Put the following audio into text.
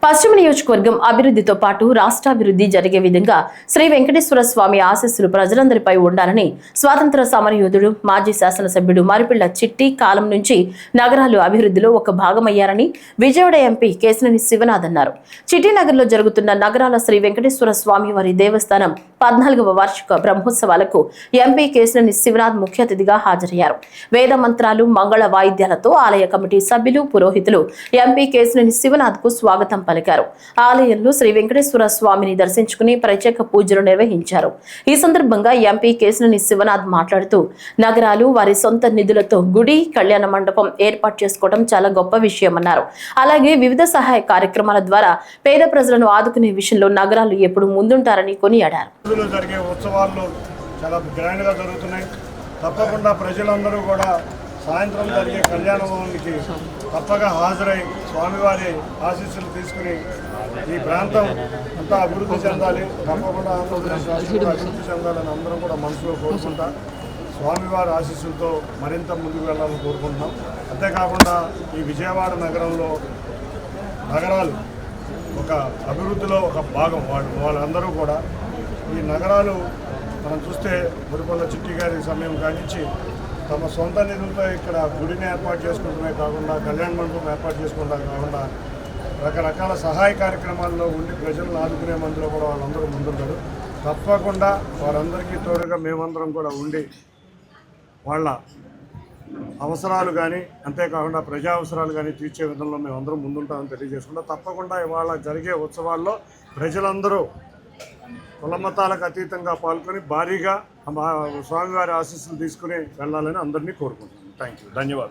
పశ్చిమ నియోజకవర్గం అభివృద్ధితో పాటు రాష్ట్రాభివృద్ధి జరిగే విధంగా శ్రీ వెంకటేశ్వర స్వామి ఆశీస్సులు ప్రజలందరిపై ఉండాలని స్వాతంత్ర సమరయోధుడు మాజీ శాసనసభ్యుడు మరిపిళ్ల చిట్టి కాలం నుంచి నగరాలు అభివృద్ధిలో ఒక భాగమయ్యారని విజయవాడ ఎంపీ కేశినేని శివనాథ్ అన్నారు. చిట్టి నగర్లో జరుగుతున్న నగరాల శ్రీ వెంకటేశ్వర స్వామి వారి దేవస్థానం 14వ వార్షిక బ్రహ్మోత్సవాలకు ఎంపీ కేశినేని శివనాథ్ ముఖ్య అతిథిగా హాజరయ్యారు. వేద మంత్రాలు, మంగళ వాయిద్యాలతో ఆలయ కమిటీ సభ్యులు, పురోహితులు ఎంపీ కేశినేని శివనాథ్ కు స్వాగతం పలికారు. ఆలయంలో శ్రీ వెంకటేశ్వర స్వామిని దర్శించుకుని ప్రత్యేక పూజలు నిర్వహించారు. ఈ సందర్భంగా ఎంపీ కేశినేని శివనాథ్ మాట్లాడుతూ నగరాలు వారి సొంత నిధులతో గుడి, కళ్యాణ మండపం ఏర్పాటు చేసుకోవడం చాలా గొప్ప విషయమన్నారు. అలాగే వివిధ సహాయ కార్యక్రమాల ద్వారా పేద ప్రజలను ఆదుకునే విషయంలో నగరాలు ఎప్పుడు ముందుంటారని కొనియాడారు. తప్పకుండా ప్రజలందరూ కూడా సాయంత్రం జరిగే కళ్యాణానికి తప్పగా హాజరై స్వామివారి ఆశీస్సులు తీసుకుని ఈ ప్రాంతం అంతా అభివృద్ధి చెందాలి, తప్పకుండా ఆంధ్రప్రదేశ్ రాష్ట్రంలో అభివృద్ధి చెందాలని అందరం కూడా మనసులో కోరుకుంటా స్వామివారి ఆశీస్సులతో మరింత ముందుకు వెళ్ళాలని కోరుకుంటున్నాం. అంతేకాకుండా ఈ విజయవాడ నగరంలో నగరాలు ఒక అభివృద్ధిలో ఒక భాగం. వాళ్ళందరూ కూడా ఈ నగరాలు మనం చూస్తే మురికొండ చిట్టి గారి సమయం కానించి తమ సొంత నిధులతో ఇక్కడ గుడిని ఏర్పాటు చేసుకుంటమే కాకుండా కళ్యాణ మండపం ఏర్పాటు చేసుకుంటా కాకుండా రకరకాల సహాయ కార్యక్రమాల్లో ఉండి ప్రజలను ఆదుకునే మందులో కూడా వాళ్ళందరూ ముందుంటారు. తప్పకుండా వారందరికీ తోడుగా మేమందరం కూడా ఉండి వాళ్ళ అవసరాలు కానీ అంతేకాకుండా ప్రజా అవసరాలు కానీ తీర్చే విధంలో మేమందరం ముందుంటామని తెలియజేసుకుంటా తప్పకుండా ఇవాళ జరిగే ఉత్సవాల్లో ప్రజలందరూ కులమతాలకు అతీతంగా పాల్గొని భారీగా స్వామివారి ఆశీస్సులు తీసుకుని వెళ్ళాలని అందరినీ కోరుకుంటున్నాను. థ్యాంక్ యూ, ధన్యవాదాలు.